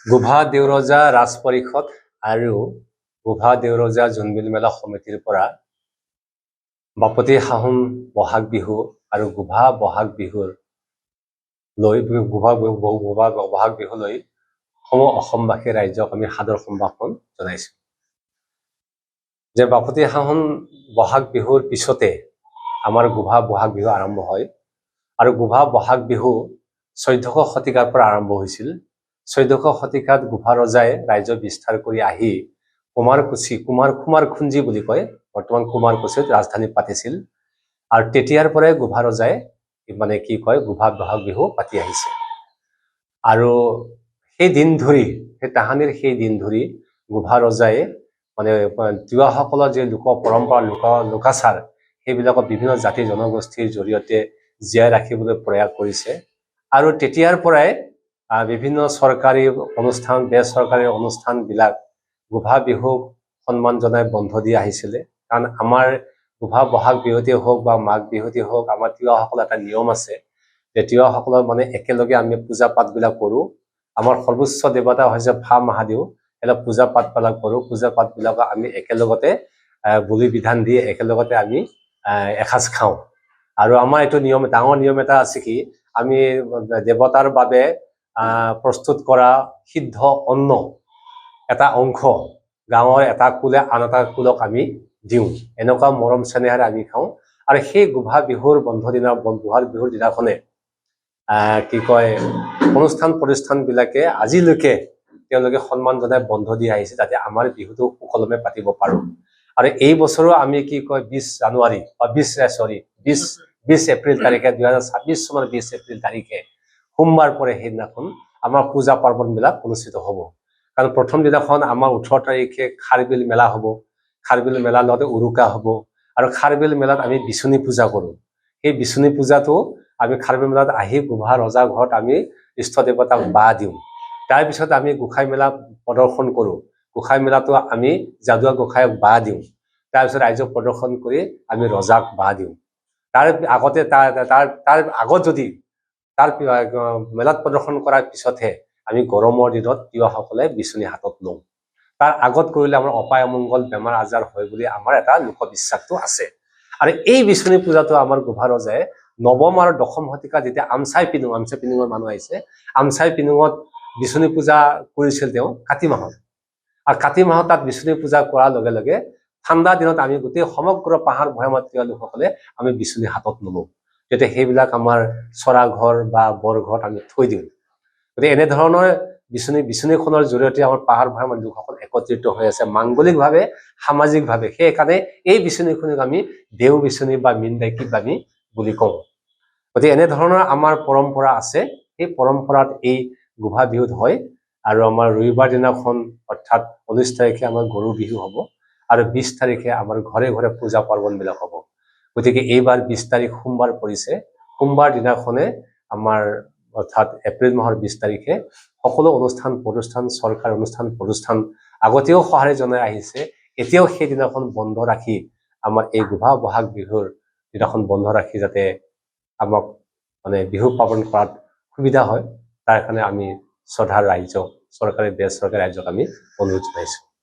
গোভা দেউৰজা ৰাজ পৰিষদ আৰু গোভা দেউৰজা জোনবিল মেলা সমিতিৰ পৰা বাপতি সাহোন বহাগ বিহু আৰু গোভা বহাগ বিহুৰ লৈ বহাগ বিহুলৈ অসমবাসী ৰাইজক আমি সাদৰ সম্ভাষণ জনাইছো যে বাপতি সাহোন বহাগ বিহুৰ পিছতে আমাৰ গোভা বহাগ বিহু আৰম্ভ হয় আৰু গোভা বহাগ বিহু 1400 শতিকাৰ পৰা আৰম্ভ হৈছিল 1400 শতিকাত গোভা ৰজাই ৰাজ্য বিস্তাৰ কৰি আহি কুমাৰখুঞ্জি বুলি কয় বৰ্তমান কুমাৰকুছিত ৰাজধানী পাতিছিল আৰু তেতিয়াৰ পৰাই গোভা ৰজাই মানে কি কয় গোভা বহাগ বিহু পাতি আহিছে আৰু সেই দিন ধৰি সেই তাহানিৰ সেই দিন ধৰি গোভা ৰজাই মানে তিৱাসকলৰ যে লোক পৰম্পৰা লোকাচাৰ সেইবিলাকক বিভিন্ন জাতি জনগোষ্ঠীৰ জৰিয়তে জীয়াই ৰাখিবলৈ প্ৰয়াস কৰিছে আৰু তেতিয়াৰ পৰাই বিভিন্ন চৰকাৰী অনুষ্ঠান বেচৰকাৰী অনুষ্ঠানবিলাক গোভা বিহুক সন্মান জনাই বন্ধ দি আহিছিলে কাৰণ আমাৰ গোভা বহাগ বিহুতে হওক বা মাঘ বিহুতে হওক আমাৰ তিৱাসকলৰ এটা নিয়ম আছে যে তিৱাসকলৰ মানে একেলগে আমি পূজা পাতবিলাক কৰোঁ আমাৰ সৰ্বোচ্চ দেৱতা হৈছে ভা মহাদেউ এলা পূজা পাতবিলাক কৰোঁ পূজা পাতবিলাক আমি একেলগতে বলি বিধান দি একেলগতে আমি এসাঁজ খাওঁ আৰু আমাৰ এইটো নিয়ম ডাঙৰ নিয়ম এটা আছে কি আমি দেৱতাৰ বাবে প্ৰস্তুত কৰা সিদ্ধ অন্ন এটা অংশ গাঁৱৰ এটা কুলে আন এটা কুলক আমি দিওঁ এনেকুৱা মৰম চেনেহেৰে আমি খাওঁ আৰু সেই গোভা বিহুৰ বহাগ বিহুৰ দিনাখনে কি কয় অনুষ্ঠান প্ৰতিষ্ঠানবিলাকে আজিলৈকে তেওঁলোকে সন্মান জনাই বন্ধ দি আহিছে যাতে আমাৰ বিহুটো সুকলমে পাতিব পাৰোঁ আৰু এই বছৰো আমি কি কয় 20 এপ্ৰিল তাৰিখে 2026 চনৰ 20 এপ্ৰিল তাৰিখে সোমবাৰ পৰে সেইদিনাখন আমাৰ পূজা পাৰ্বণবিলাক অনুষ্ঠিত হ'ব কাৰণ প্ৰথম দিনাখন আমাৰ 18 তাৰিখে খাৰবিল মেলা হ'ব খাৰবিল মেলাৰ লগতে উৰুকা হ'ব আৰু খাৰবিল মেলাত আমি বিচনী পূজা কৰোঁ সেই বিচনী পূজাটো আমি খাৰবিল মেলাত আহি গোভা ৰজাৰ ঘৰত আমি ইষ্ট দেৱতাক বাহ দিওঁ তাৰপিছত আমি গোসাই মেলা প্ৰদৰ্শন কৰোঁ গোসাই মেলাটো আমি যাদুৱা গোসাঁইক বাহ দিওঁ তাৰপিছত ৰাইজক প্ৰদৰ্শন কৰি আমি ৰজাক বাহ দিওঁ তাৰ আগতে তাৰ আগত যদি তাৰ মেলাত প্ৰদৰ্শন কৰাৰ পিছতহে আমি গৰমৰ দিনত তিৱাসকলে বিচনী হাতত লওঁ তাৰ আগত কৰিলে আমাৰ অপায় অমংগল বেমাৰ আজাৰ হয় বুলি আমাৰ এটা লোকবিশ্বাসটো আছে আৰু এই বিচনী পূজাটো আমাৰ গোভা ৰজাই নৱম আৰু দশম শতিকাত যেতিয়া আমচাই পিনুঙৰ মানুহ আহিছে আমচাই পিনুঙত বিচনী পূজা কৰিছিল তেওঁ কাতি মাহত আৰু কাতি মাহত তাত বিচনী পূজা কৰাৰ লগে লগে ঠাণ্ডা দিনত আমি গোটেই সমগ্ৰ পাহাৰ ভৈয়ামত তিৱা লোকসকলে আমি বিচনী হাতত নলওঁ তেতিয়া সেইবিলাক আমাৰ চৰা ঘৰ বা বৰঘৰত আমি থৈ দিওঁ গতিকে এনেধৰণৰ বিচনীখনৰ জৰিয়তে আমাৰ পাহাৰ ভৈয়ামৰ লোকসকল একত্ৰিত হৈ আছে মাংগলিকভাৱে সামাজিকভাৱে সেইকাৰণে এই বিচনীখনক আমি দেও বিচনী বা মিনদাইকি বাণী বুলি কওঁ গতিকে এনেধৰণৰ আমাৰ পৰম্পৰা আছে এই পৰম্পৰাত এই গোভা বিহুত হয় আৰু আমাৰ ৰবিবাৰ দিনাখন অৰ্থাৎ 19 তাৰিখে আমাৰ গৰু বিহু হ'ব আৰু 20 তাৰিখে আমাৰ ঘৰে ঘৰে পূজা পাৰ্বণবিলাক হ'ব গতিকে এইবাৰ 20 তাৰিখ সোমবাৰ পৰিছে সোমবাৰ দিনাখনে আমাৰ অৰ্থাৎ এপ্ৰিল মাহৰ 20 তাৰিখে সকলো অনুষ্ঠান প্ৰতিষ্ঠান চৰকাৰী অনুষ্ঠান প্ৰতিষ্ঠান আগতেও সঁহাৰি জনাই আহিছে এতিয়াও সেই দিনাখন বন্ধ ৰাখি আমাৰ এই গোভা বহাগ বিহুৰ দিনাখন বন্ধ ৰাখি যাতে আমাক মানে বিহু পালন কৰাত সুবিধা হয় তাৰ কাৰণে আমি শ্ৰদ্ধাৰ ৰাইজক চৰকাৰী বেচৰকাৰী ৰাইজক আমি অনুৰোধ জনাইছোঁ